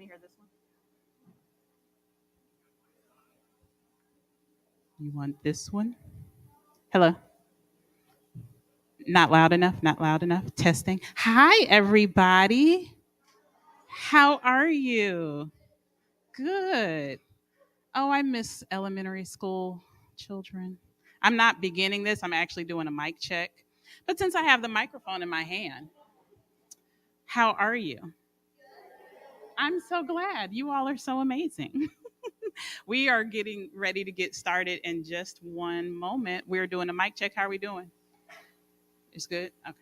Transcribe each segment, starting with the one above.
me hear this one. You want this one? Hello. Not loud enough, not loud enough. Testing. Hi, everybody. How are you? Good. Oh, I miss elementary school children. I'm not beginning this, I'm actually doing a mic check. But since I have the microphone in my hand, how are you? I'm so glad. You all are so amazing. We are getting ready to get started in just one moment. We're doing a mic check. How are we doing? It's good? Okay.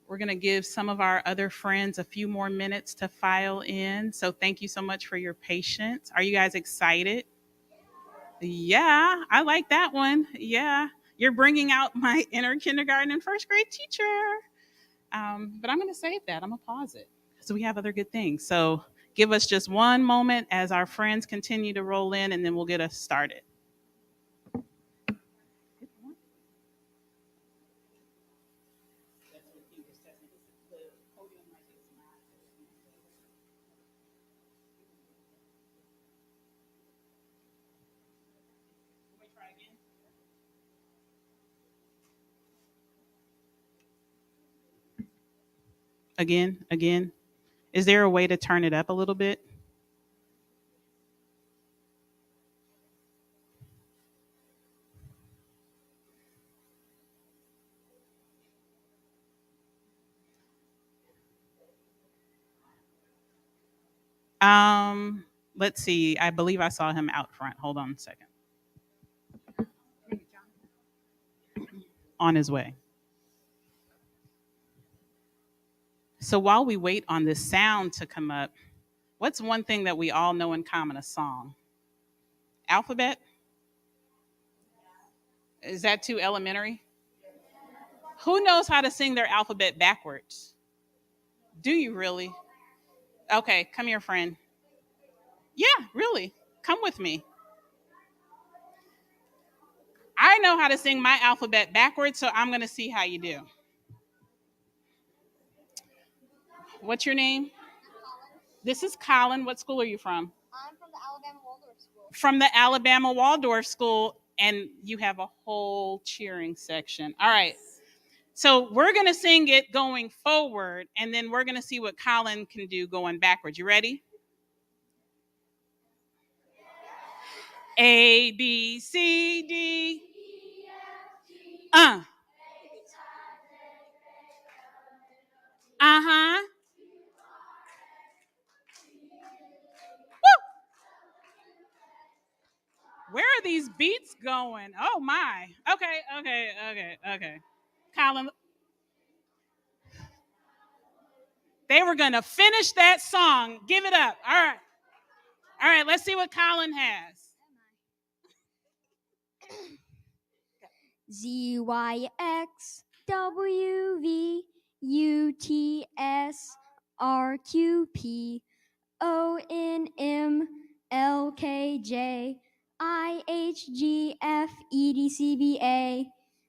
We're going to give some of our other friends a few more minutes to file in. So thank you so much for your patience. Are you guys excited? Yeah, I like that one. Yeah. You're bringing out my inner kindergarten and first grade teacher. But I'm going to save that. I'm going to pause it because we have other good things. So give us just one moment as our friends continue to roll in, and then we'll get us started. Again. Is there a way to turn it up a little bit? Let's see. I believe I saw him out front. Hold on a second. On his way. So while we wait on this sound to come up, what's one thing that we all know in common? A song. Alphabet? Is that too elementary? Who knows how to sing their alphabet backwards? Do you really? Okay, come here, friend. Yeah, really. Come with me. I know how to sing my alphabet backwards, so I'm going to see how you do. What's your name? This is Colin. What school are you from? I'm from the Alabama Waldorf School. From the Alabama Waldorf School, and you have a whole cheering section. All right. So we're going to sing it going forward, and then we're going to see what Colin can do going backwards. You ready? A, B, C, D. Uh-huh. Woo! Where are these beats going? Oh, my. Okay. Colin, they were going to finish that song. Give it up. All right, let's see what Colin has. ZYX WVUTSRQP ONMLKJIHGFEDCBA.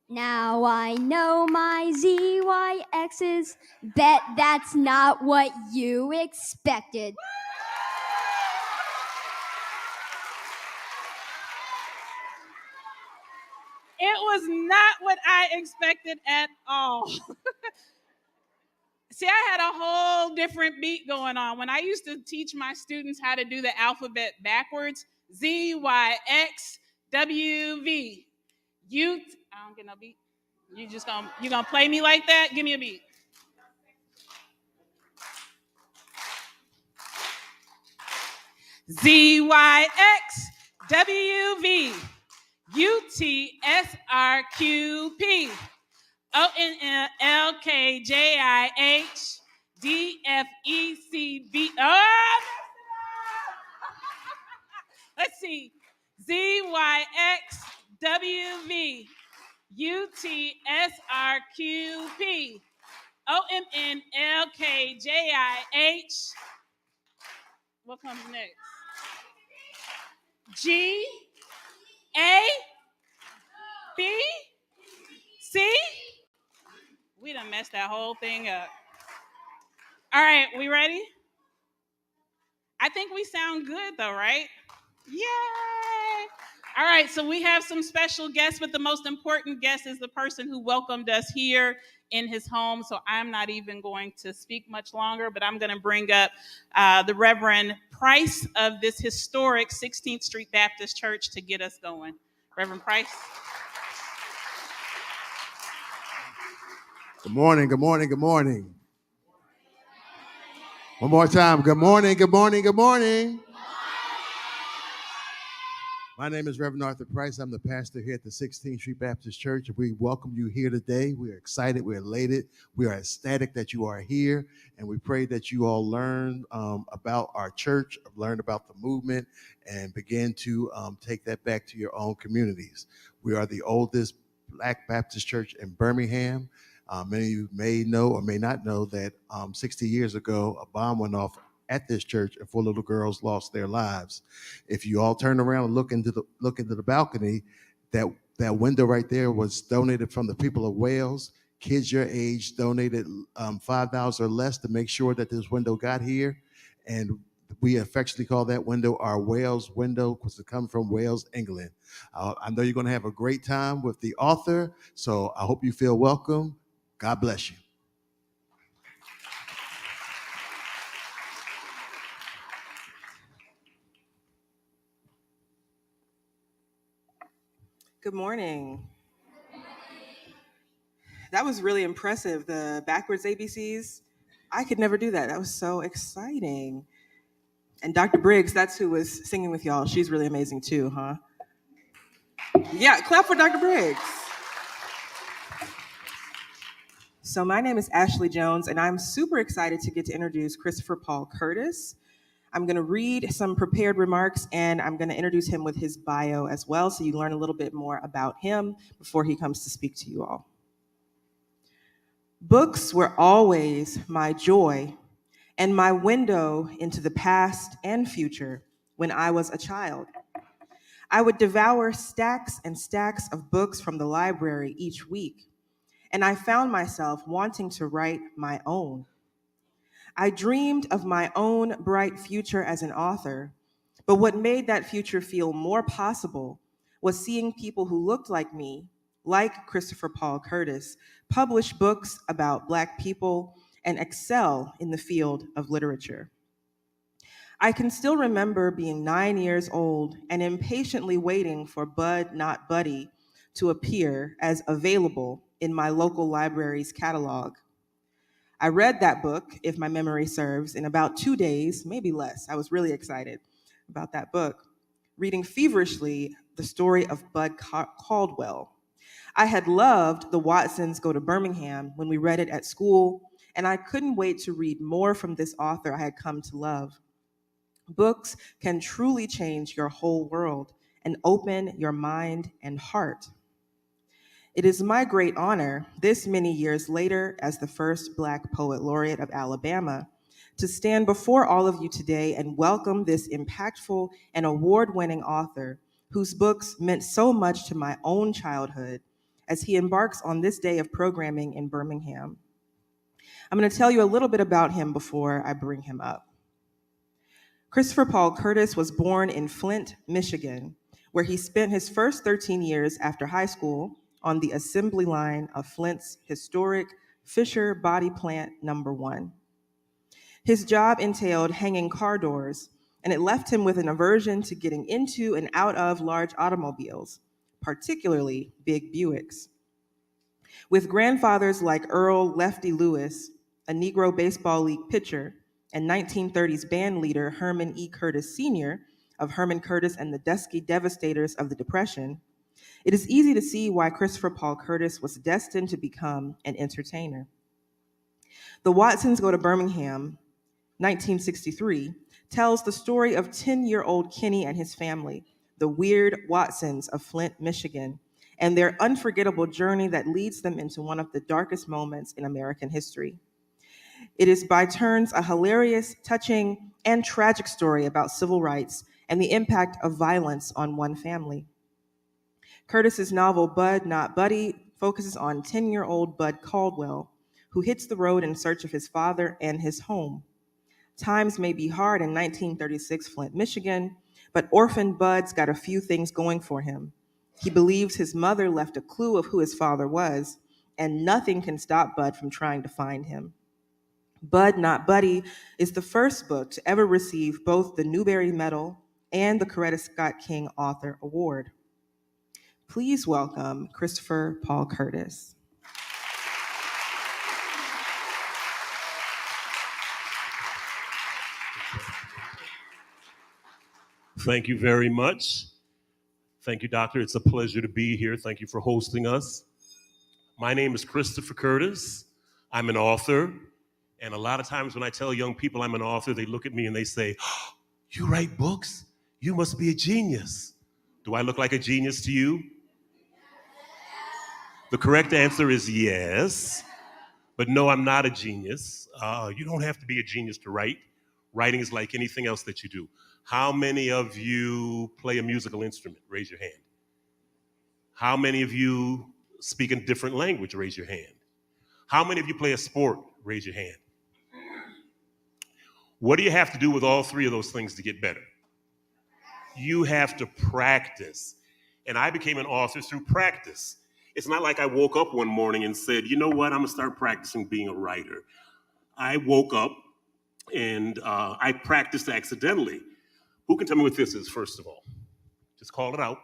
Now I know my ZYXs. Bet that's not what you expected. It was not what I expected at all. See, I had a whole different beat going on. When I used to teach my students how to do the alphabet backwards, ZYXWV. I don't get no beat. You gonna play me like that? Give me a beat. ZYXWV. UTSRQP ONLKJIHDFECB. Oh, let's see. ZYXWV UTSRQP ONLKJIH. What comes next? G A B C. We done messed that whole thing up. All right, we ready? I think we sound good though, right? Yay! All right, so we have some special guests, but the most important guest is the person who welcomed us here in his home. So I'm not even going to speak much longer, but I'm going to bring up the Reverend Price of this historic 16th Street Baptist Church to get us going. Reverend Price. Good morning, good morning, good morning. One more time. Good morning, good morning, good morning. My name is Reverend Arthur Price. I'm the pastor here at the 16th Street Baptist Church. We welcome you here today. We are excited. We're elated. We are ecstatic that you are here. And we pray that you all learn about our church, learn about the movement, and begin to take that back to your own communities. We are the oldest Black Baptist church in Birmingham. Many of you may know or may not know that 60 years ago, a bomb went off at this church and 4 little girls lost their lives. If you all turn around and look into the balcony, that window right there was donated from the people of Wales. Kids your age donated $5 or less to make sure that this window got here. And we affectionately call that window our Wales window because it comes from Wales, England. I know you're going to have a great time with the author, so I hope you feel welcome. God bless you. Good morning. That was really impressive. The backwards ABCs, I could never do that. That was so exciting. And Dr. Briggs, that's who was singing with y'all. She's really amazing too, huh? Yeah, clap for Dr. Briggs. So my name is Ashley Jones, and I'm super excited to get to introduce Christopher Paul Curtis. I'm going to read some prepared remarks, and I'm going to introduce him with his bio as well, so you learn a little bit more about him before he comes to speak to you all. Books were always my joy and my window into the past and future when I was a child. I would devour stacks and stacks of books from the library each week, and I found myself wanting to write my own. I dreamed of my own bright future as an author, but what made that future feel more possible was seeing people who looked like me, like Christopher Paul Curtis, publish books about Black people and excel in the field of literature. I can still remember being 9 years old and impatiently waiting for Bud Not Buddy to appear as available in my local library's catalog. I read that book, if my memory serves, in about 2 days, maybe less. I was really excited about that book, reading feverishly the story of Bud Caldwell. I had loved The Watsons Go to Birmingham when we read it at school, and I couldn't wait to read more from this author I had come to love. Books can truly change your whole world and open your mind and heart. It is my great honor, this many years later, as the first Black Poet Laureate of Alabama, to stand before all of you today and welcome this impactful and award-winning author whose books meant so much to my own childhood as he embarks on this day of programming in Birmingham. I'm going to tell you a little bit about him before I bring him up. Christopher Paul Curtis was born in Flint, Michigan, where he spent his first 13 years after high school on the assembly line of Flint's historic Fisher Body Plant Number 1. His job entailed hanging car doors, and it left him with an aversion to getting into and out of large automobiles, particularly big Buicks. With grandfathers like Earl Lefty Lewis, a Negro Baseball League pitcher, and 1930s band leader Herman E. Curtis Sr. of Herman Curtis and the Dusky Devastators of the Depression, it is easy to see why Christopher Paul Curtis was destined to become an entertainer. The Watsons Go to Birmingham, 1963, tells the story of 10-year-old Kenny and his family, the Weird Watsons of Flint, Michigan, and their unforgettable journey that leads them into one of the darkest moments in American history. It is by turns a hilarious, touching, and tragic story about civil rights and the impact of violence on one family. Curtis's novel Bud Not Buddy focuses on 10-year-old Bud Caldwell, who hits the road in search of his father and his home. Times may be hard in 1936 Flint, Michigan, but orphan Bud's got a few things going for him. He believes his mother left a clue of who his father was, and nothing can stop Bud from trying to find him. Bud Not Buddy is the first book to ever receive both the Newbery Medal and the Coretta Scott King Author Award. Please welcome Christopher Paul Curtis. Thank you very much. Thank you, Doctor. It's a pleasure to be here. Thank you for hosting us. My name is Christopher Curtis. I'm an author. And a lot of times when I tell young people I'm an author, they look at me and they say, "Oh, you write books? You must be a genius." Do I look like a genius to you? The correct answer is yes. But no, I'm not a genius. You don't have to be a genius to write. Writing is like anything else that you do. How many of you play a musical instrument? Raise your hand. How many of you speak a different language? Raise your hand. How many of you play a sport? Raise your hand. What do you have to do with all three of those things to get better? You have to practice. And I became an author through practice. It's not like I woke up one morning and said, you know what, I'm gonna start practicing being a writer. I woke up and I practiced accidentally. Who can tell me what this is, first of all? Just call it out.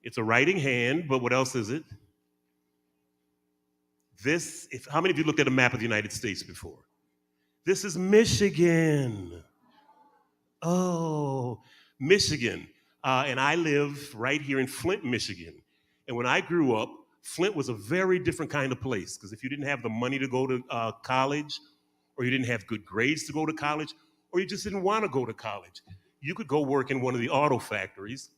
It's a writing hand, but what else is it? How many of you looked at a map of the United States before? This is Michigan. Oh, Michigan. And I live right here in Flint, Michigan. And when I grew up, Flint was a very different kind of place, because if you didn't have the money to go to college, or you didn't have good grades to go to college, or you just didn't want to go to college, you could go work in one of the auto factories,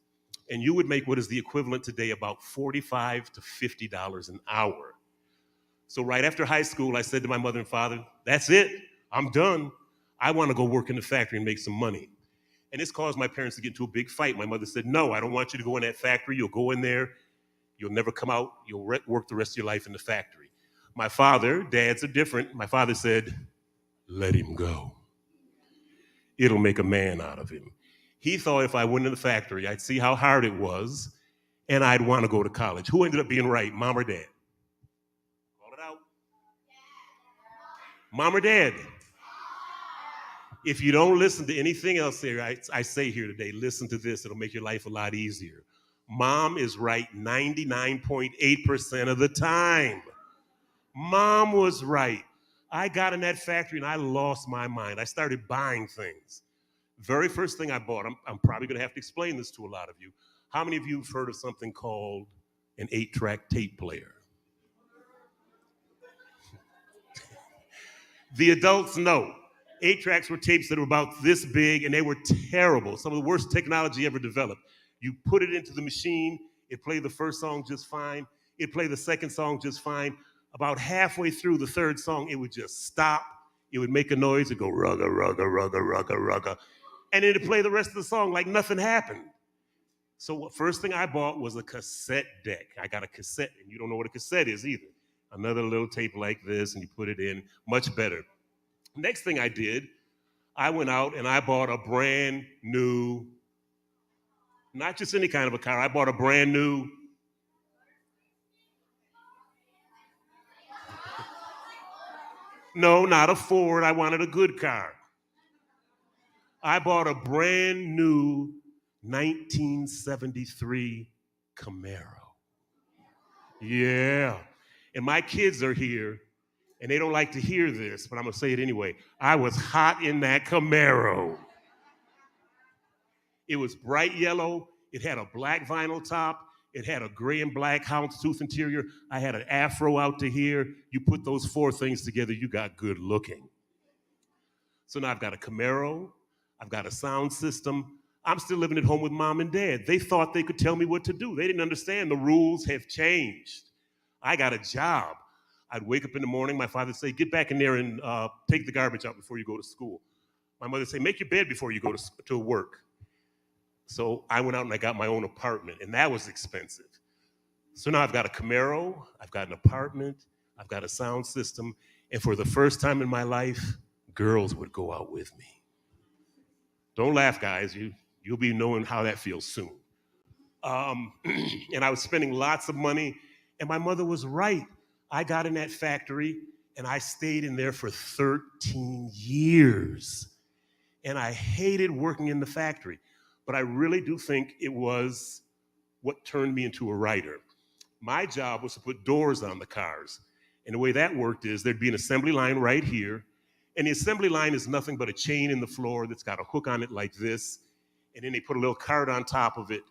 and you would make what is the equivalent today about $45 to $50 an hour. So right after high school, I said to my mother and father, that's it, I'm done. I want to go work in the factory and make some money. And this caused my parents to get into a big fight. My mother said, no, I don't want you to go in that factory. You'll go in there, you'll never come out, you'll work the rest of your life in the factory. My father, dads are different. My father said, let him go. It'll make a man out of him. He thought if I went in the factory, I'd see how hard it was, and I'd want to go to college. Who ended up being right, mom or dad? Call it out. Mom or dad? If you don't listen to anything else here, I say here today, listen to this. It'll make your life a lot easier. Mom is right 99.8% of the time. Mom was right. I got in that factory and I lost my mind. I started buying things. Very first thing I bought, I'm probably gonna have to explain this to a lot of you. How many of you have heard of something called an 8-track tape player? The adults know. 8 tracks were tapes that were about this big, and they were terrible. Some of the worst technology ever developed. You put it into the machine, it played the first song just fine, it played the second song just fine. About halfway through the third song, it would just stop, it would make a noise, it'd go rugga, rugga, rugga, rugga, rugga, and it'd play the rest of the song like nothing happened. So first thing I bought was a cassette deck. I got a cassette, and you don't know what a cassette is either. Another little tape like this, and you put it in, much better. Next thing I did, I went out and I bought a brand new, not just any kind of a car, I bought a brand new, no, not a Ford, I wanted a good car. I bought a brand new 1973 Camaro. Yeah, and my kids are here, and they don't like to hear this, but I'm gonna say it anyway. I was hot in that Camaro. It was bright yellow. It had a black vinyl top. It had a gray and black houndstooth interior. I had an afro out to here. You put those 4 things together, you got good looking. So now I've got a Camaro. I've got a sound system. I'm still living at home with mom and dad. They thought they could tell me what to do. They didn't understand the rules have changed. I got a job. I'd wake up in the morning, my father would say, get back in there and take the garbage out before you go to school. My mother would say, make your bed before you go to work. So I went out and I got my own apartment, and that was expensive. So now I've got a Camaro, I've got an apartment, I've got a sound system. And for the first time in my life, girls would go out with me. Don't laugh, guys. You'll be knowing how that feels soon. And I was spending lots of money. And my mother was right. I got in that factory and I stayed in there for 13 years. And I hated working in the factory. But I really do think it was what turned me into a writer. My job was to put doors on the cars. And the way that worked is there'd be an assembly line right here. And the assembly line is nothing but a chain in the floor that's got a hook on it like this. And then they put a little card on top of it.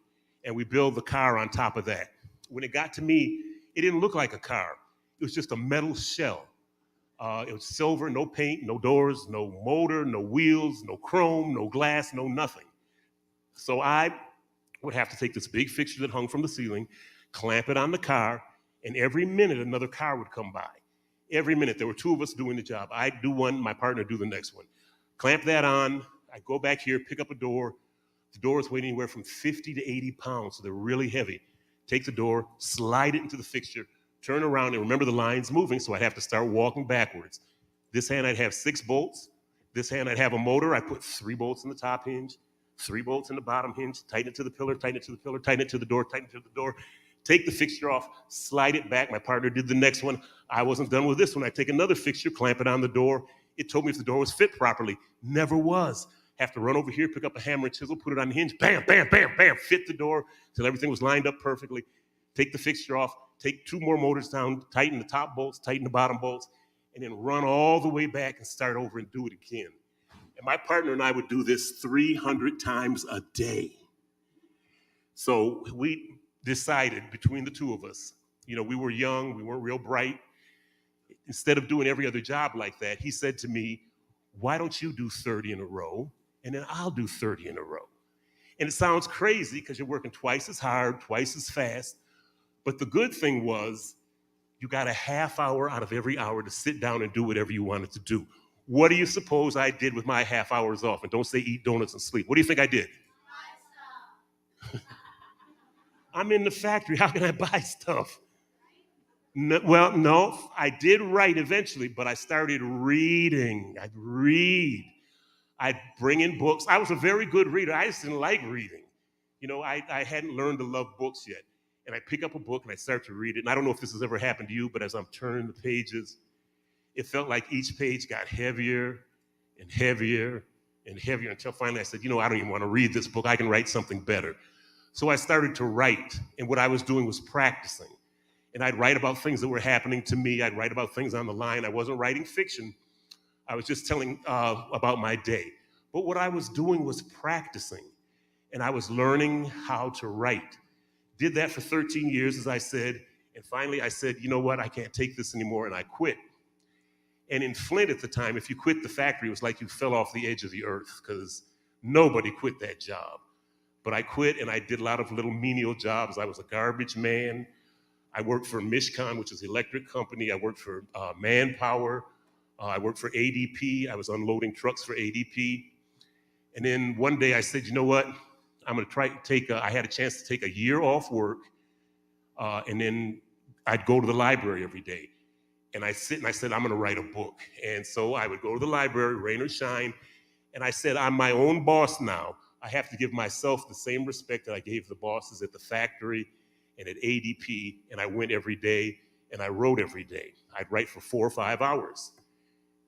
And we build the car on top of that. When it got to me, it didn't look like a car. It was just a metal shell. It was silver, no paint, no doors, no motor, no wheels, no chrome, no glass, no nothing. So I would have to take this big fixture that hung from the ceiling, clamp it on the car, and every minute another car would come by. Every minute, there were two of us doing the job. I'd do one, my partner would do the next one. Clamp that on, I'd go back here, pick up a door. The doors weighed anywhere from 50 to 80 pounds, so they're really heavy. Take the door, slide it into the fixture, turn around, and remember the line's moving, so I'd have to start walking backwards. This hand I'd have 6 bolts. This hand I'd have a motor. I'd put 3 bolts in the top hinge, 3 bolts in the bottom hinge, tighten it to the pillar, tighten it to the pillar, tighten it to the door, tighten it to the door. Take the fixture off, slide it back. My partner did the next one. I wasn't done with this one. I'd take another fixture, clamp it on the door. It told me if the door was fit properly. Never was. Have to run over here, pick up a hammer and chisel, put it on the hinge, bam, bam, bam, bam, fit the door till everything was lined up perfectly. Take the fixture off, take 2 more motors down, tighten the top bolts, tighten the bottom bolts, and then run all the way back and start over and do it again. And my partner and I would do this 300 times a day. So we decided between the two of us, we were young, we weren't real bright. Instead of doing every other job like that, he said to me, why don't you do 30 in a row, and then I'll do 30 in a row. And it sounds crazy because you're working twice as hard, twice as fast. But the good thing was you got a half hour out of every hour to sit down and do whatever you wanted to do. What do you suppose I did with my half hours off? And don't say eat donuts and sleep. What do you think I did? I'm in the factory. How can I buy stuff? No, I did write eventually, but I started reading. I'd read. I'd bring in books. I was a very good reader. I just didn't like reading. I hadn't learned to love books yet. And I pick up a book and I start to read it. And I don't know if this has ever happened to you, but as I'm turning the pages, it felt like each page got heavier and heavier and heavier until finally I said, I don't even want to read this book. I can write something better. So I started to write. And what I was doing was practicing. And I'd write about things that were happening to me. I'd write about things on the line. I wasn't writing fiction. I was just telling about my day. But what I was doing was practicing. And I was learning how to write. Did that for 13 years, as I said. And finally I said, you know what? I can't take this anymore. And I quit. And in Flint at the time, if you quit the factory, it was like you fell off the edge of the earth because nobody quit that job. But I quit and I did a lot of little menial jobs. I was a garbage man. I worked for Mishcon, which is the electric company. I worked for Manpower. I worked for ADP. I was unloading trucks for ADP. And then one day I said, you know what? I'm going to try to I had a chance to take a year off work. And then I'd go to the library every day. And I said, I'm going to write a book. And so I would go to the library, rain or shine. And I said, I'm my own boss now. I have to give myself the same respect that I gave the bosses at the factory and at ADP. And I went every day and I wrote every day. I'd write for 4 or 5 hours.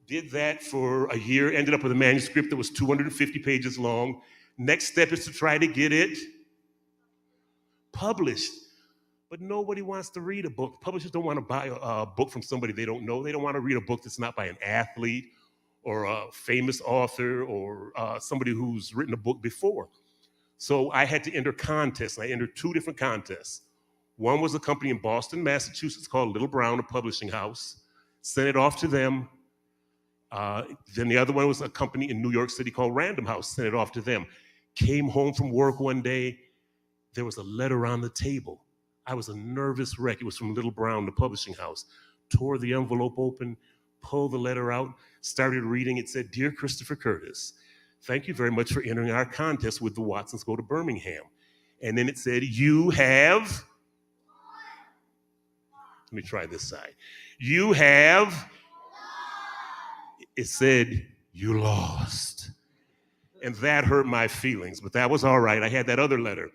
Did that for a year, ended up with a manuscript that was 250 pages long. Next step is to try to get it published. But nobody wants to read a book. Publishers don't want to buy a book from somebody they don't know. They don't want to read a book that's not by an athlete or a famous author or somebody who's written a book before. So I had to enter contests, and I entered 2 different contests. One was a company in Boston, Massachusetts called Little Brown, a publishing house. Sent it off to them. Then the other one was a company in New York City called Random House. Sent it off to them. Came home from work one day. There was a letter on the table. I was a nervous wreck. It was from Little Brown, the publishing house. Tore the envelope open, pulled the letter out, started reading. It said, Dear Christopher Curtis, thank you very much for entering our contest with the Watsons Go to Birmingham. And then it said, you have, let me try this side. You have, it said, you lost. And that hurt my feelings, but that was all right. I had that other letter.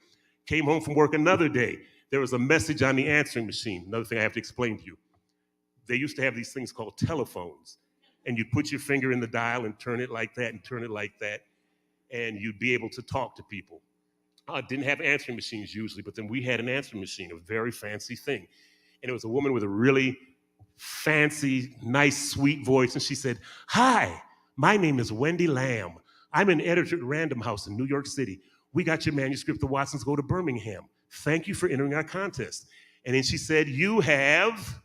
Came home from work another day. There was a message on the answering machine. Another thing I have to explain to you. They used to have these things called telephones. And you'd put your finger in the dial and turn it like that and turn it like that. And you'd be able to talk to people. Didn't have answering machines usually, but then we had an answering machine, a very fancy thing. And it was a woman with a really fancy, nice, sweet voice. And she said, "Hi, my name is Wendy Lamb. I'm an editor at Random House in New York City. We got your manuscript, The Watsons Go to Birmingham. Thank you for entering our contest." And then she said, "You have..."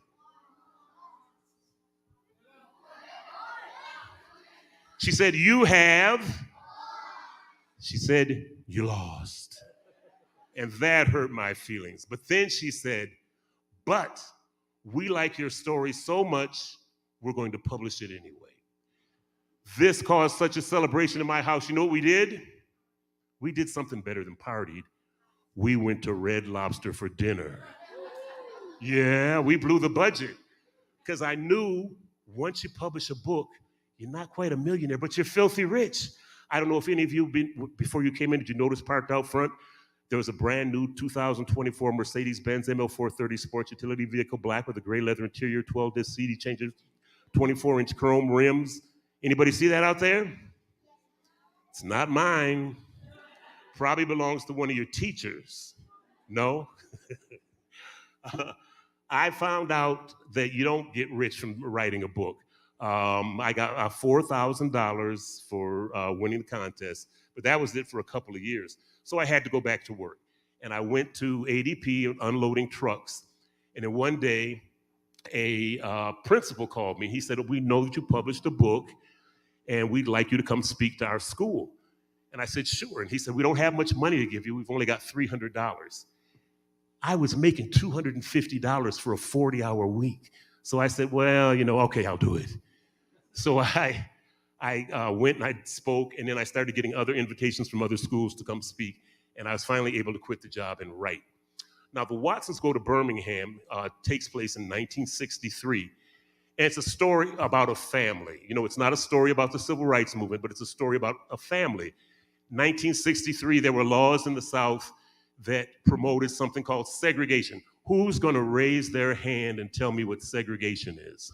She said, "You have..." She said, "You lost." And that hurt my feelings. But then she said, "But we like your story so much, we're going to publish it anyway." This caused such a celebration in my house. You know what we did? We did something better than partied. We went to Red Lobster for dinner. Yeah, we blew the budget. Because I knew once you publish a book, you're not quite a millionaire, but you're filthy rich. I don't know if any of you, before you came in, did you notice parked out front? There was a brand new 2024 Mercedes-Benz ML430 sports utility vehicle, black with a gray leather interior, 12-disc CD changer, 24-inch chrome rims. Anybody see that out there? It's not mine. Probably belongs to one of your teachers. No? I found out that you don't get rich from writing a book. I got $4,000 for winning the contest, but that was it for a couple of years. So I had to go back to work. And I went to ADP unloading trucks. And then one day, a principal called me. He said, "We know that you published a book, and we'd like you to come speak to our school." And I said, "Sure." And he said, "We don't have much money to give you. We've only got $300. I was making $250 for a 40-hour week. So I said, "Well, okay, I'll do it." So I went and I spoke, and then I started getting other invitations from other schools to come speak. And I was finally able to quit the job and write. Now, The Watsons Go to Birmingham takes place in 1963. And it's a story about a family. It's not a story about the civil rights movement, but it's a story about a family. 1963, there were laws in the South that promoted something called segregation. Who's going to raise their hand and tell me what segregation is?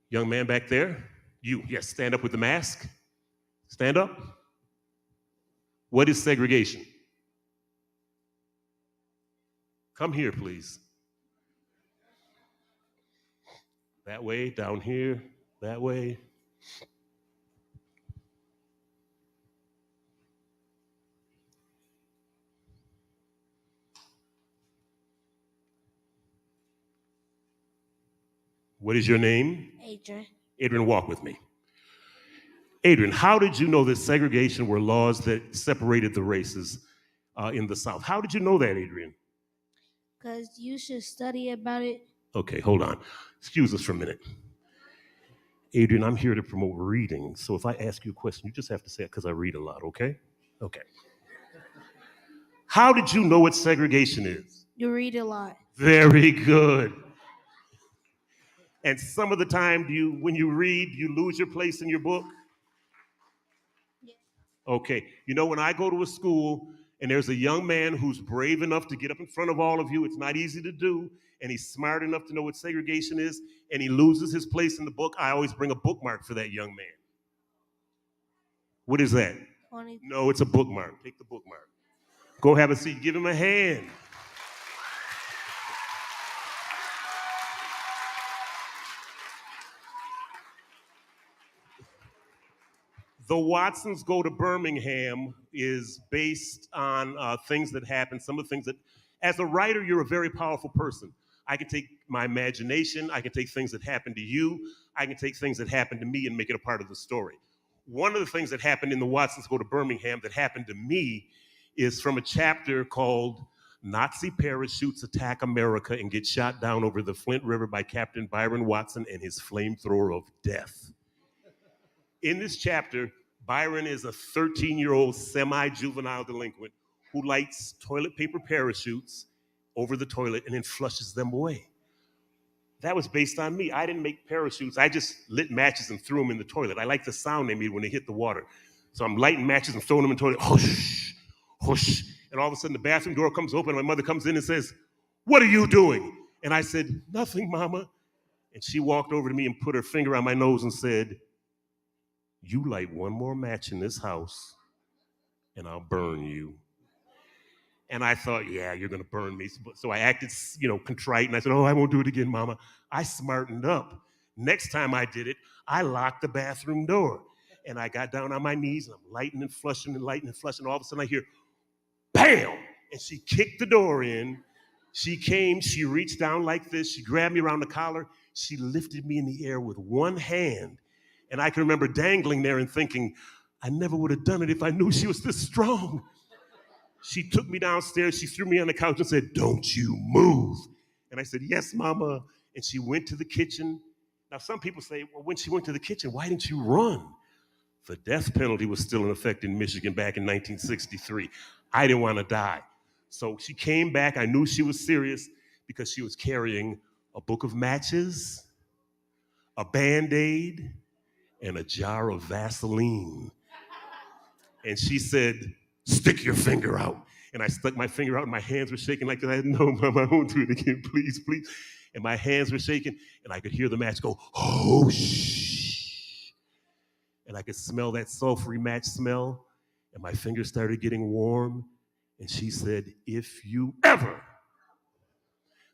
Young man back there? You, yes, stand up with the mask. Stand up. What is segregation? Come here, please. That way, down here, that way. What is your name? Adrian. Adrian, walk with me. Adrian, how did you know that segregation were laws that separated the races in the South? How did you know that, Adrian? Because you should study about it. Okay, hold on. Excuse us for a minute. Adrian, I'm here to promote reading. So if I ask you a question, you just have to say it because I read a lot, okay? Okay. How did you know what segregation is? You read a lot. Very good. And some of the time, when you read, you lose your place in your book? Yeah. Okay. When I go to a school and there's a young man who's brave enough to get up in front of all of you, it's not easy to do, and he's smart enough to know what segregation is, and he loses his place in the book, I always bring a bookmark for that young man. What is that? 20. No, it's a bookmark. Take the bookmark. Go have a seat. Give him a hand. The Watsons Go to Birmingham is based on things that happen, some of the things that, as a writer, you're a very powerful person. I can take my imagination, I can take things that happen to you, I can take things that happen to me and make it a part of the story. One of the things that happened in The Watsons Go to Birmingham that happened to me is from a chapter called Nazi Parachutes Attack America and Get Shot Down Over the Flint River by Captain Byron Watson and His Flamethrower of Death. In this chapter, Byron is a 13-year-old semi-juvenile delinquent who lights toilet paper parachutes over the toilet and then flushes them away. That was based on me. I didn't make parachutes. I just lit matches and threw them in the toilet. I like the sound they made when they hit the water. So I'm lighting matches and throwing them in the toilet. Whoosh, whoosh. And all of a sudden the bathroom door comes open and my mother comes in and says, "What are you doing?" And I said, "Nothing, Mama." And she walked over to me and put her finger on my nose and said, "You light one more match in this house and I'll burn you." And I thought, yeah, you're going to burn me. So I acted, contrite. And I said, "Oh, I won't do it again, Mama." I smartened up. Next time I did it, I locked the bathroom door. And I got down on my knees and I'm lighting and flushing and lighting and flushing. All of a sudden I hear, bam! And she kicked the door in. She came, she reached down like this. She grabbed me around the collar. She lifted me in the air with one hand. And I can remember dangling there and thinking, I never would have done it if I knew she was this strong. She took me downstairs, she threw me on the couch and said, "Don't you move." And I said, "Yes, Mama." And she went to the kitchen. Now, some people say, well, when she went to the kitchen, why didn't you run? The death penalty was still in effect in Michigan back in 1963. I didn't want to die. So she came back. I knew she was serious because she was carrying a book of matches, a Band-Aid, and a jar of Vaseline. And she said, "Stick your finger out." And I stuck my finger out and my hands were shaking like that. I said, "No, Mama, I won't do it again, please, please." And my hands were shaking and I could hear the match go, "Oh, shh." And I could smell that sulfury match smell and my fingers started getting warm. And she said, "If you ever,"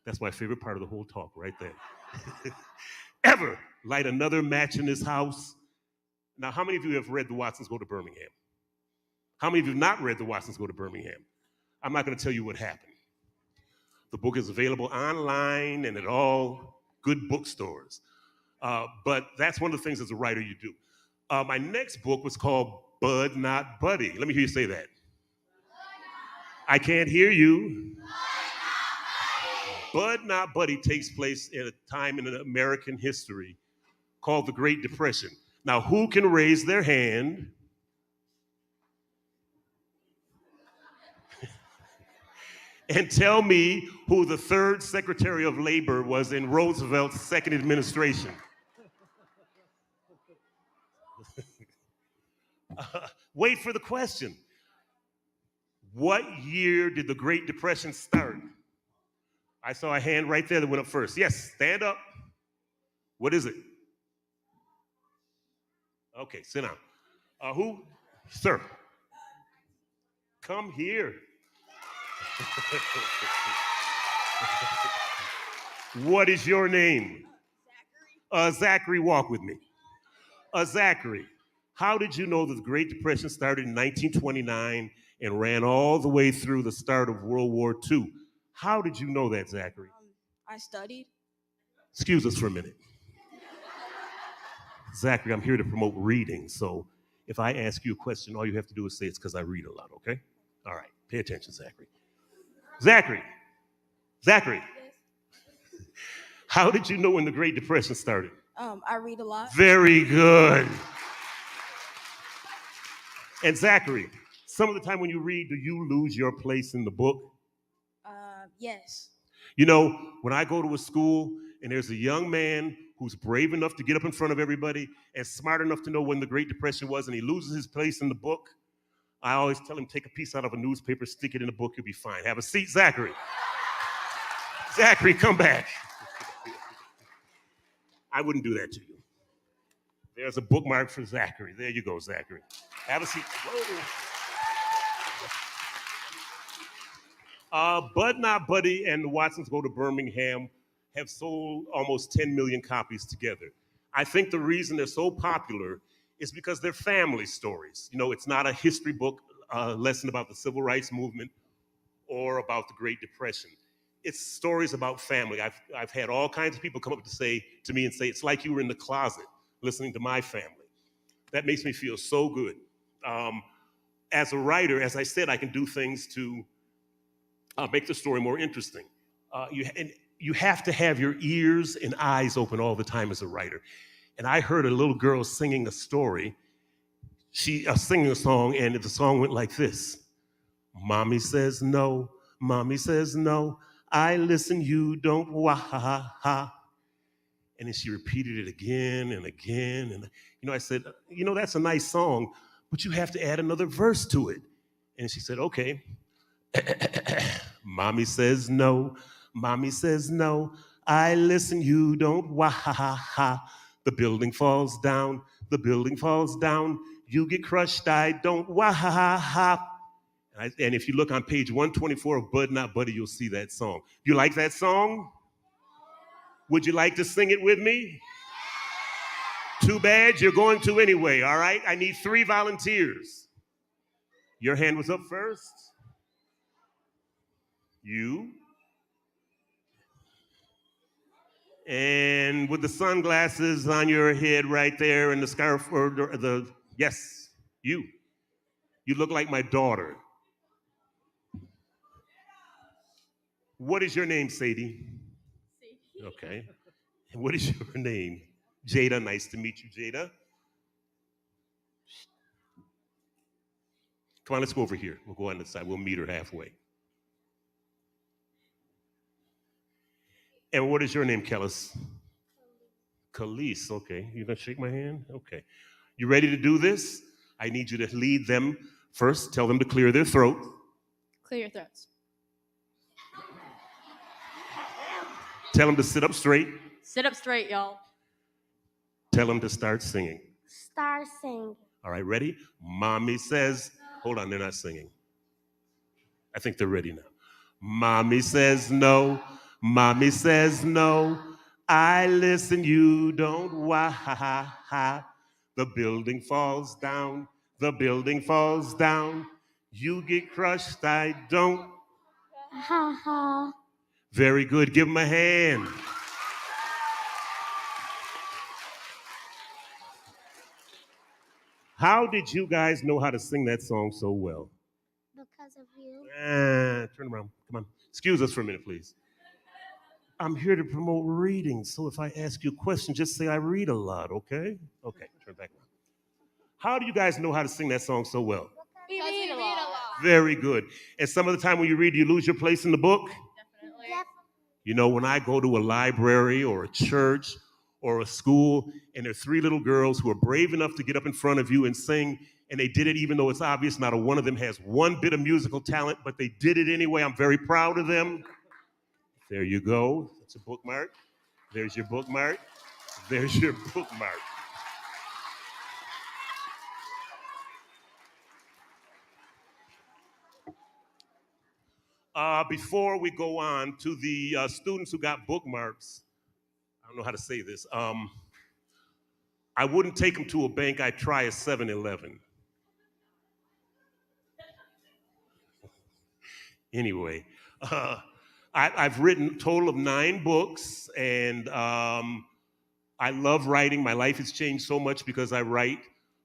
that's my favorite part of the whole talk right there, "ever light another match in this house." Now, how many of you have read The Watsons Go to Birmingham? How many of you have not read The Watsons Go to Birmingham? I'm not going to tell you what happened. The book is available online and at all good bookstores. But that's one of the things as a writer you do. My next book was called Bud Not Buddy. Let me hear you say that. I can't hear you. Bud Not Buddy takes place at a time in American history called the Great Depression. Now, who can raise their hand and tell me who the third Secretary of Labor was in Roosevelt's second administration? Wait for the question. What year did the Great Depression start? I saw a hand right there that went up first. Yes, stand up. What is it? Okay, sit down. Who? Sir. Come here. What is your name? Zachary. Zachary, walk with me. Zachary, how did you know that the Great Depression started in 1929 and ran all the way through the start of World War II? How did you know that, Zachary? I studied. Excuse us for a minute. Zachary, I'm here to promote reading, so if I ask you a question, all you have to do is say it's because I read a lot, okay? All right, pay attention, Zachary. Zachary, Zachary, how did you know when the Great Depression started? I read a lot. Very good. And Zachary, some of the time when you read, do you lose your place in the book? Yes. You know, when I go to a school and there's a young man who's brave enough to get up in front of everybody and smart enough to know when the Great Depression was and he loses his place in the book, I always tell him, take a piece out of a newspaper, stick it in the book, you'll be fine. Have a seat, Zachary. Zachary, come back. I wouldn't do that to you. There's a bookmark for Zachary. There you go, Zachary. Have a seat. Bud Not Buddy and the Watsons Go to Birmingham have sold almost 10 million copies together. I think the reason they're so popular is because they're family stories. You know, it's not a history book lesson about the civil rights movement or about the Great Depression. It's stories about family. I've had all kinds of people come up to me and say, it's like you were in the closet listening to my family. That makes me feel so good. As a writer, as I said, I can do things to make the story more interesting. You have to have your ears and eyes open all the time as a writer. And I heard a little girl singing a story. She singing a song, and the song went like this. Mommy says no, mommy says no. I listen, you don't, wah ha ha ha. And then she repeated it again and again. And, I said, that's a nice song, but you have to add another verse to it. And she said, okay. Mommy says no. Mommy says no. I listen, you don't. Wah ha ha ha. The building falls down. The building falls down. You get crushed. I don't. Wah ha ha ha. And if you look on page 124 of Bud Not Buddy, you'll see that song. You like that song? Would you like to sing it with me? Too bad, you're going to anyway, all right? I need 3 volunteers. Your hand was up first. You. And with the sunglasses on your head right there and the scarf, yes, you. You look like my daughter. What is your name, Sadie? Sadie. Okay. And what is your name? Jada, nice to meet you, Jada. Come on, let's go over here. We'll go on this side. We'll meet her halfway. And what is your name, Kellis? Khalees. Okay. You gonna shake my hand? Okay. You ready to do this? I need you to lead them first. Tell them to clear their throat. Clear your throats. Tell them to sit up straight. Sit up straight, y'all. Tell them to start singing. Start singing. All right, ready? Mommy says, hold on, they're not singing. I think they're ready now. Mommy says no. Mommy says no. I listen, you don't. Wah ha ha ha. The building falls down. The building falls down. You get crushed, I don't. Ha ha. Very good. Give them a hand. How did you guys know how to sing that song so well? Because of you. Turn around. Come on. Excuse us for a minute, please. I'm here to promote reading, so if I ask you a question, just say I read a lot, okay? Okay, turn back around. How do you guys know how to sing that song so well? We read a lot. Very good. And some of the time when you read, do you lose your place in the book? Definitely. You know, when I go to a library or a church or a school, and there are 3 little girls who are brave enough to get up in front of you and sing, and they did it even though it's obvious not a one of them has one bit of musical talent, but they did it anyway. I'm very proud of them. There you go. That's a bookmark. There's your bookmark. There's your bookmark. Before we go on to the students who got bookmarks, I don't know how to say this. I wouldn't take them to a bank. I'd try a 7-Eleven. Anyway, I've written a total of 9 books, and I love writing. My life has changed so much because I write.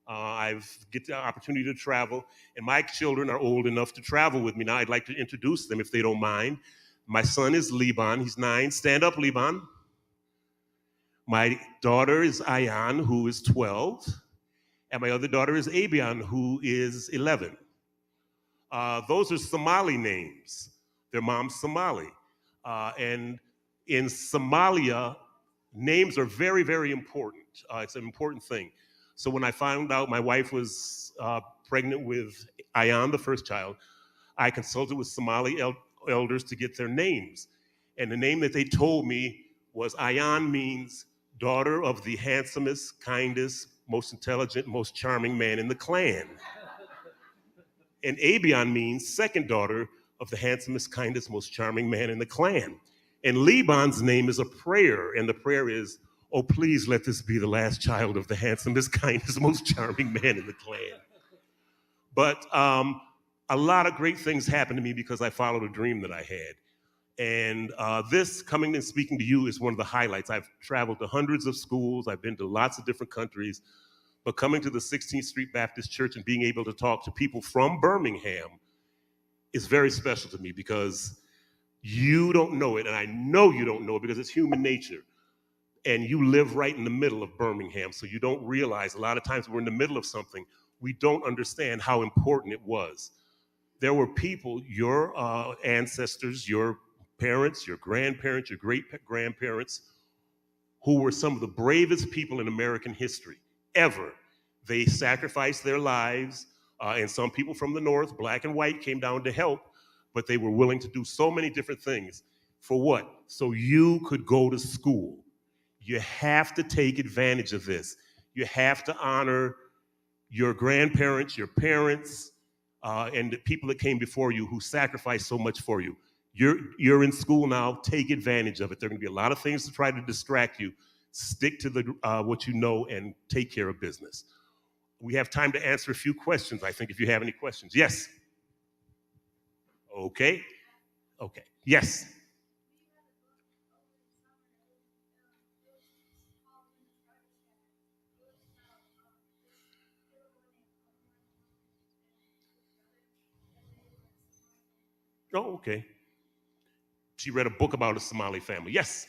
I've get the opportunity to travel, and my children are old enough to travel with me now. I'd like to introduce them if they don't mind. My son is Liban. He's 9. Stand up, Liban. My daughter is Ayan, who is 12, and my other daughter is Abian, who is 11. Those are Somali names. Their mom's Somali. And in Somalia, names are very, very important. It's an important thing. So when I found out my wife was pregnant with Ayan, the first child, I consulted with Somali elders to get their names. And the name that they told me was Ayan means daughter of the handsomest, kindest, most intelligent, most charming man in the clan. And Abian means second daughter of the handsomest, kindest, most charming man in the clan. And Liban's name is a prayer, and the prayer is, oh, please let this be the last child of the handsomest, kindest, most charming man in the clan. But a lot of great things happened to me because I followed a dream that I had. And this coming and speaking to you is one of the highlights. I've traveled to hundreds of schools. I've been to lots of different countries. But coming to the 16th Street Baptist Church and being able to talk to people from Birmingham is very special to me because you don't know it, and I know you don't know it because it's human nature. And you live right in the middle of Birmingham, so you don't realize a lot of times we're in the middle of something, we don't understand how important it was. There were people, your ancestors, your parents, your grandparents, your great-grandparents, who were some of the bravest people in American history ever. They sacrificed their lives, and some people from the North, black and white, came down to help, but they were willing to do so many different things. For what? So you could go to school. You have to take advantage of this. You have to honor your grandparents, your parents, and the people that came before you who sacrificed so much for you. You're in school now. Take advantage of it. There are going to be a lot of things to try to distract you. Stick to what you know and take care of business. We have time to answer a few questions, I think, if you have any questions. Yes. Okay. Okay. Yes. Oh, okay. She read a book about a Somali family. Yes.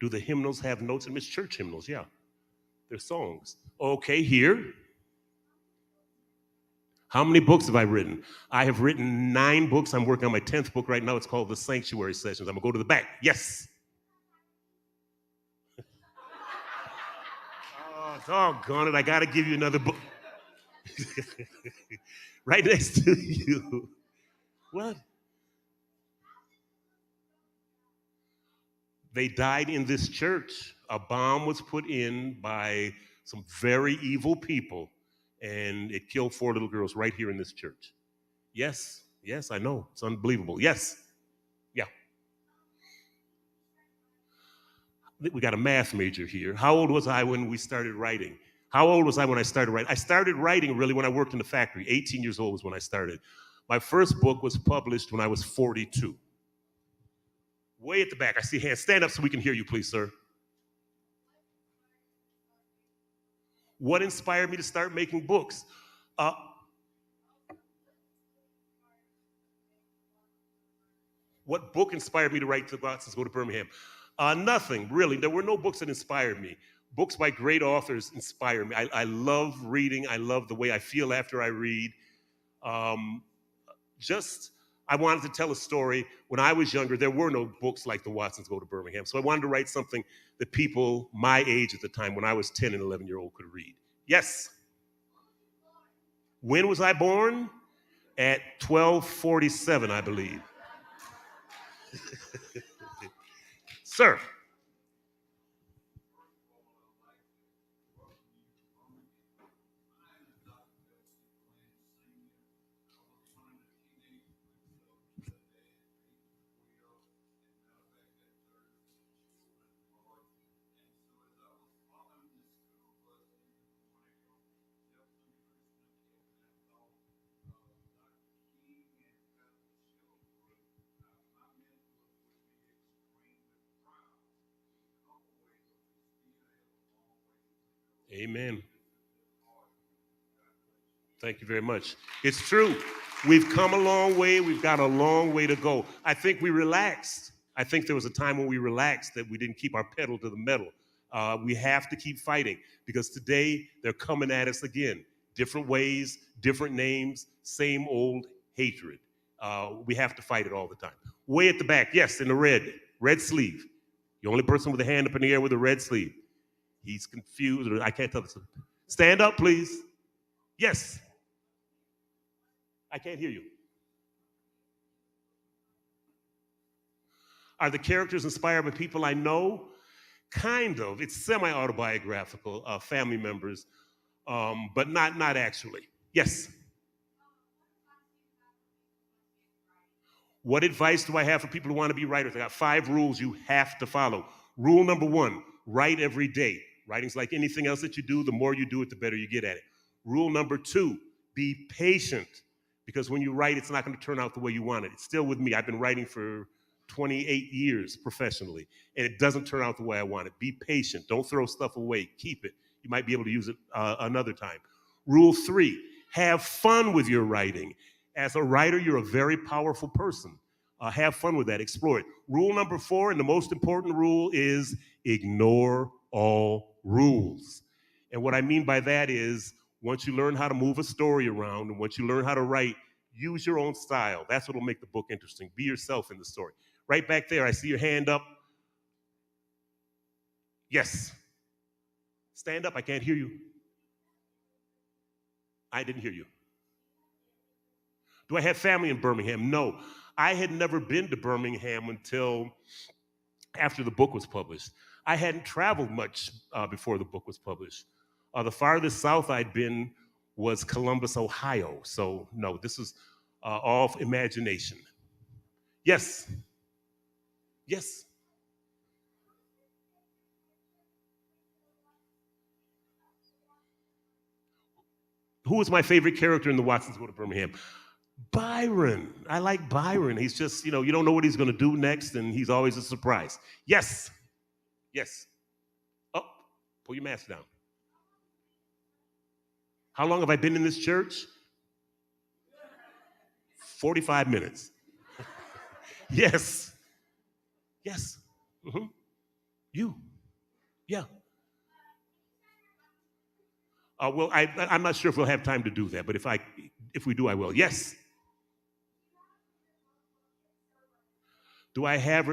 Do the hymnals have notes in them? It's church hymnals, yeah. They're songs. Okay, here. How many books have I written? I have written 9 books. I'm working on my 10th book right now. It's called The Sanctuary Sessions. I'm going to go to the back. Yes. Oh, doggone it. I got to give you another book. Right next to you. What? They died in this church. A bomb was put in by some very evil people, and it killed 4 little girls right here in this church. Yes, yes, I know. It's unbelievable. Yes, yeah. We got a math major here. How old was I when we started writing? How old was I when I started writing? I started writing really when I worked in the factory. 18 years old was when I started. My first book was published when I was 42. Way at the back, I see hands. Stand up so we can hear you, please, sir. What inspired me to start making books? What book inspired me to write the Watsons Go to Birmingham? Nothing, really. There were no books that inspired me. Books by great authors inspire me. I love reading. I love the way I feel after I read. I wanted to tell a story. When I was younger, there were no books like The Watsons Go to Birmingham. So I wanted to write something that people my age at the time, when I was 10 and 11-year-old, could read. Yes. When was I born? At 12:47, I believe. Sir. Amen. Thank you very much. It's true. We've come a long way. We've got a long way to go. I think we relaxed. I think there was a time when we relaxed, that we didn't keep our pedal to the metal. We have to keep fighting, because today they're coming at us again. Different ways, different names, same old hatred. We have to fight it all the time. Way at the back, yes, in the red sleeve. The only person with a hand up in the air with a red sleeve. He's confused. I can't tell this. Stand up, please. Yes. I can't hear you. Are the characters inspired by people I know? Kind of. It's semi-autobiographical, family members, but not actually. Yes. What advice do I have for people who want to be writers? I got 5 rules you have to follow. Rule number 1, write every day. Writing's like anything else that you do. The more you do it, the better you get at it. Rule number 2, be patient, because when you write, it's not going to turn out the way you want it. It's still with me. I've been writing for 28 years professionally, and it doesn't turn out the way I want it. Be patient. Don't throw stuff away. Keep it. You might be able to use it another time. Rule 3, have fun with your writing. As a writer, you're a very powerful person. Have fun with that. Explore it. Rule number 4, and the most important rule, is ignore all rules. And what I mean by that is, once you learn how to move a story around, and once you learn how to write, Use your own style. That's what will make the book interesting. Be yourself in the story. Right back there, I see your hand up. Yes. Stand up, I can't hear you. I didn't hear you. Do I have family in Birmingham? No. I had never been to Birmingham until after the book was published. I hadn't traveled much before the book was published. The farthest south I'd been was Columbus, Ohio. So no, this is all imagination. Yes. Yes. Who was my favorite character in the Watsons Go to Birmingham? Byron. I like Byron. He's just, you don't know what he's going to do next, and he's always a surprise. Yes. Yes. Oh, pull your mask down. How long have I been in this church? 45 minutes. Yes. Yes. Mm-hmm. You. Yeah. Well, I'm not sure if we'll have time to do that, but if we do, I will. Yes. Do I have,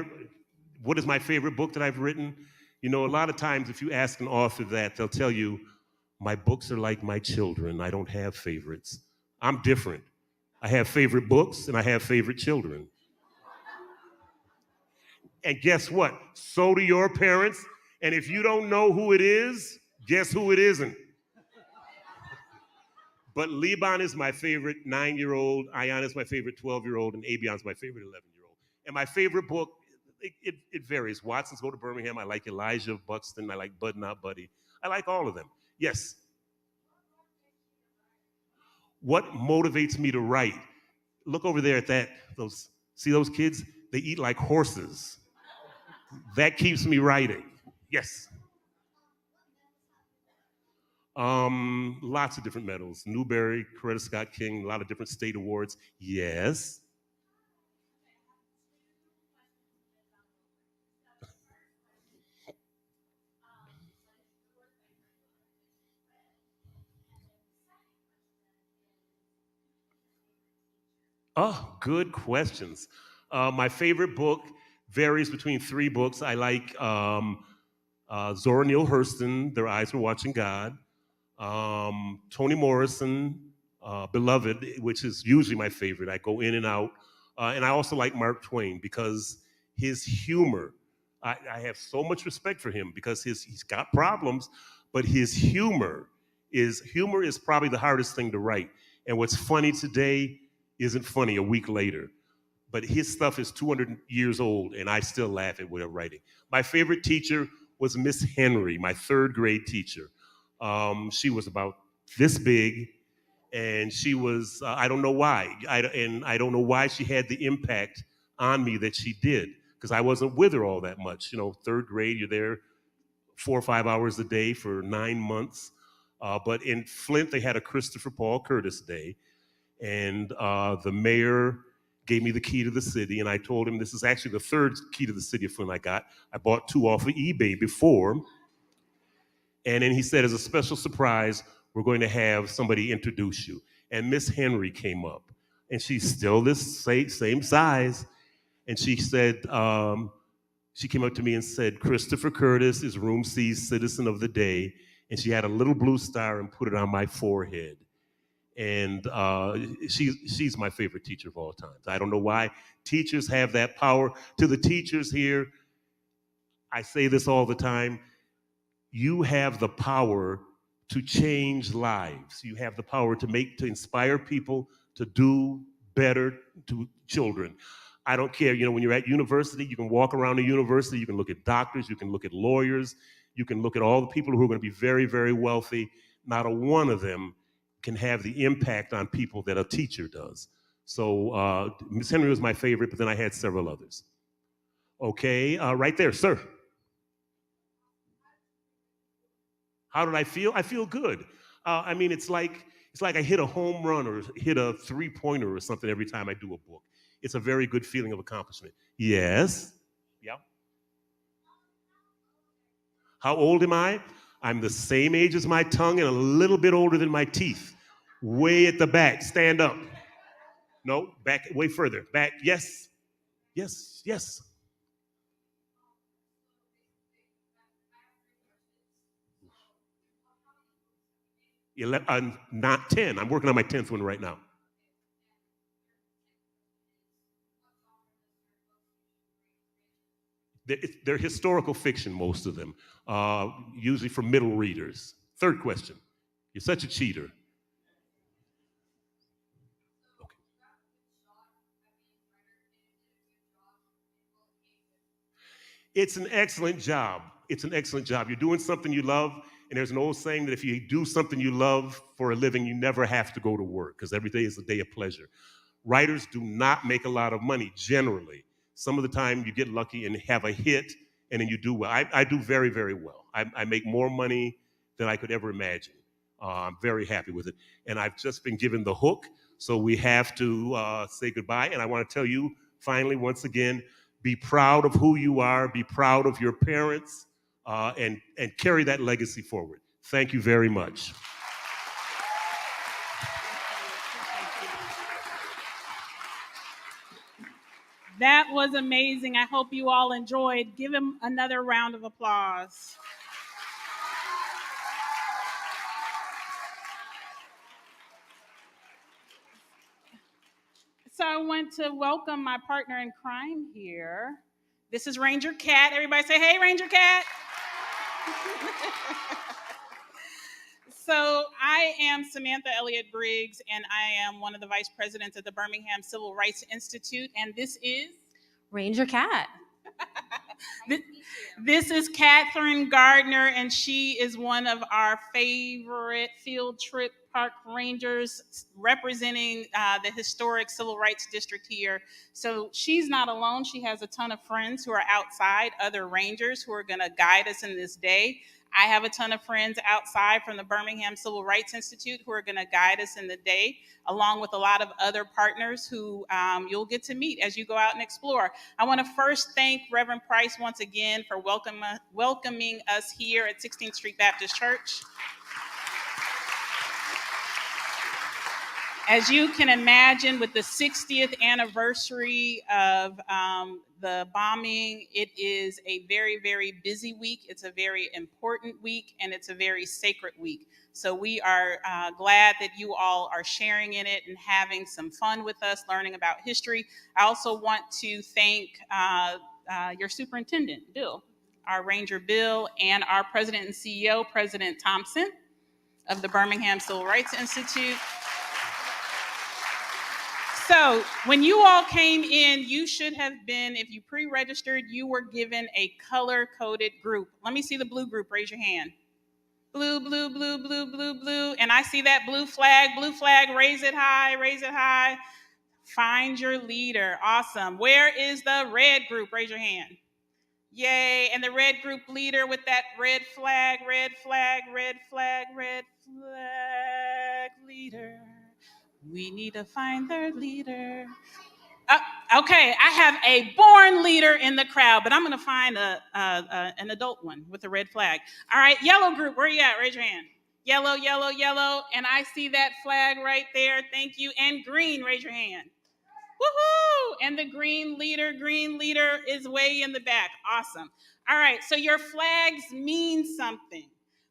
what is my favorite book that I've written? A lot of times if you ask an author that, they'll tell you, my books are like my children. I don't have favorites. I'm different. I have favorite books and I have favorite children. And guess what? So do your parents. And if you don't know who it is, guess who it isn't? But Liban is my favorite 9-year-old, Ayan is my favorite 12-year-old, and Abion is my favorite 11-year-old. And my favorite book, it varies. Watsons Go to Birmingham. I like Elijah of Buxton. I like Bud Not Buddy. I like all of them. Yes. What motivates me to write? Look over there at see those kids? They eat like horses. That keeps me writing. Yes. Lots of different medals. Newbery, Coretta Scott King, a lot of different state awards. Yes. Oh, good questions. My favorite book varies between 3 books. I like Zora Neale Hurston, Their Eyes Were Watching God. Toni Morrison, Beloved, which is usually my favorite. I go in and out. And I also like Mark Twain because his humor, I have so much respect for him because he's got problems, but his humor is probably the hardest thing to write. And what's funny today isn't funny a week later. But his stuff is 200 years old, and I still laugh at what I'm writing. My favorite teacher was Miss Henry, my 3rd grade teacher. She was about this big, and she was, I don't know why. I don't know why she had the impact on me that she did, because I wasn't with her all that much. 3rd grade, you're there 4 or 5 hours a day for 9 months. But in Flint, they had a Christopher Paul Curtis Day, and the mayor gave me the key to the city, and I told him this is actually the 3rd key to the city of Flint I got. I bought 2 off of eBay before. And then he said, as a special surprise, we're going to have somebody introduce you. And Miss Henry came up, and she's still this same size. And she said, she came up to me and said, Christopher Curtis is Room C's Citizen of the Day. And she had a little blue star and put it on my forehead. And she's my favorite teacher of all time. I don't know why teachers have that power. To the teachers here, I say this all the time. You have the power to change lives. You have the power to inspire people to do better to children. I don't care, when you're at university, you can walk around the university, you can look at doctors, you can look at lawyers, you can look at all the people who are going to be very, very wealthy. Not a one of them can have the impact on people that a teacher does. So Ms. Henry was my favorite, but then I had several others. Okay, right there, sir. How did I feel? I feel good. It's like I hit a home run or hit a 3-pointer or something every time I do a book. It's a very good feeling of accomplishment. Yes. Yeah. How old am I? I'm the same age as my tongue and a little bit older than my teeth. Way at the back. Stand up. No, back, way further. Back, yes, yes, yes. Not 10. I'm working on my 10th one right now. They're historical fiction, most of them, usually for middle readers. Third question. You're such a cheater. Okay. It's an excellent job. It's an excellent job. You're doing something you love, and there's an old saying that if you do something you love for a living, you never have to go to work because every day is a day of pleasure. Writers do not make a lot of money generally. Some of the time you get lucky and have a hit, and then you do well. I do very, very well. I make more money than I could ever imagine. I'm very happy with it. And I've just been given the hook, so we have to say goodbye. And I want to tell you, finally, once again, be proud of who you are, be proud of your parents, and carry that legacy forward. Thank you very much. That was amazing. I hope you all enjoyed. Give him another round of applause. So I want to welcome my partner in crime here. This is Ranger Cat. Everybody say, hey, Ranger Cat. So I am Samantha Elliott Briggs, and I am one of the vice presidents at the Birmingham Civil Rights Institute. And this is Ranger Cat. This is Catherine Gardner, and she is one of our favorite field trip park rangers representing the historic Civil Rights District here. So she's not alone. She has a ton of friends who are outside, other rangers who are going to guide us in this day. I have a ton of friends outside from the Birmingham Civil Rights Institute who are going to guide us in the day, along with a lot of other partners who you'll get to meet as you go out and explore. I want to first thank Reverend Price once again for welcoming us here at 16th Street Baptist Church. As you can imagine, with the 60th anniversary of the bombing, it is a very, very busy week. It's a very important week, and it's a very sacred week. So we are glad that you all are sharing in it and having some fun with us, learning about history. I also want to thank your superintendent, Bill, our Ranger Bill, and our president and CEO, President Thompson of the Birmingham Civil Rights Institute. So when you all came in, you should have been, if you pre-registered, you were given a color-coded group. Let me see the blue group. Raise your hand. Blue, blue, blue, blue, blue, blue. And I see that blue flag, raise it high, raise it high. Find your leader. Awesome. Where is the red group? Raise your hand. Yay. And the red group leader with that red flag, red flag, red flag, red flag leader. We need to find their leader. Okay, I have a born leader in the crowd, but I'm going to find an adult one with a red flag. All right, yellow group, where you at? Raise your hand. Yellow, yellow, yellow, and I see that flag right there. Thank you. And green, raise your hand. Woohoo! And the green leader is way in the back. Awesome. All right, so your flags mean something.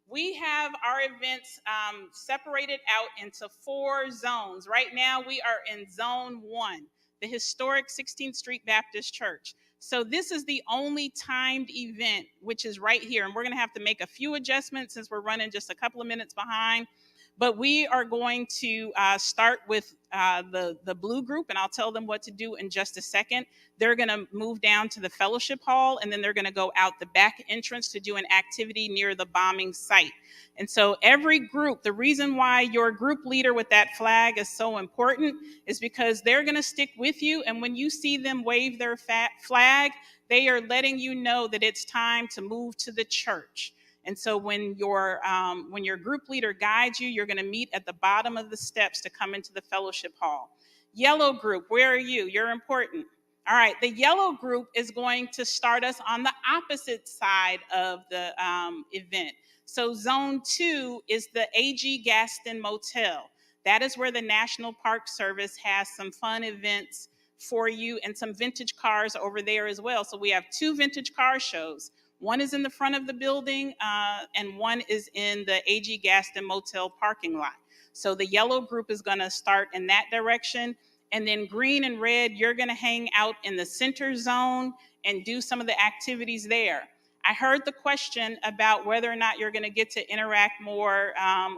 We have our events separated out into 4 zones. Right now, we are in Zone 1, the historic 16th Street Baptist Church. So this is the only timed event, which is right here. And we're going to have to make a few adjustments since we're running just a couple of minutes behind. But we are going to start with the blue group, and I'll tell them what to do in just a second. They're going to move down to the fellowship hall, and then they're going to go out the back entrance to do an activity near the bombing site. And so every group, the reason why your group leader with that flag is so important is because they're going to stick with you, and when you see them wave their flag, they are letting you know that it's time to move to the church. And so when your group leader guides you, you're going to meet at the bottom of the steps to come into the fellowship hall. Yellow group, where are you? You're important. All right, the yellow group is going to start us on the opposite side of the event. So zone 2 is the A.G. Gaston Motel. That is where the National Park Service has some fun events for you and some vintage cars over there as well. So we have 2 vintage car shows. One is in the front of the building, and one is in the A.G. Gaston Motel parking lot. So the yellow group is going to start in that direction. And then green and red, you're going to hang out in the center zone and do some of the activities there. I heard the question about whether or not you're going to get to interact more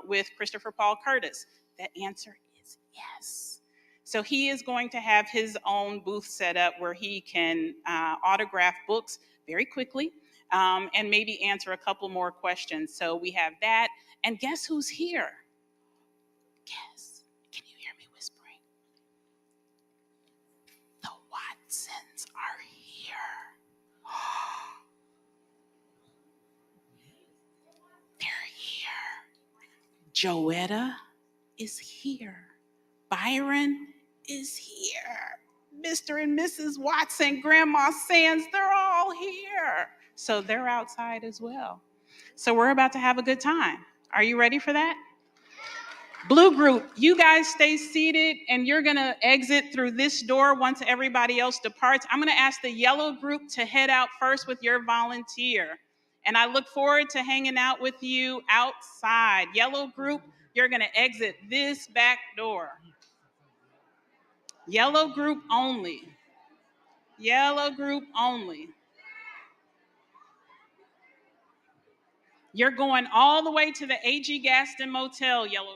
with Christopher Paul Curtis. The answer is yes. So he is going to have his own booth set up where he can autograph books very quickly and maybe answer a couple more questions. So we have that. And guess who's here? Guess. Can you hear me whispering? The Watsons are here. They're here. Joetta is here. Byron is here. Mr. and Mrs. Watson, Grandma Sands, they're all here. So they're outside as well. So we're about to have a good time. Are you ready for that? Blue group, you guys stay seated and you're going to exit through this door once everybody else departs. I'm going to ask the yellow group to head out first with your volunteer. And I look forward to hanging out with you outside. Yellow group, you're going to exit this back door. Yellow group only. Yellow group only. You're going all the way to the A.G. Gaston Motel, yellow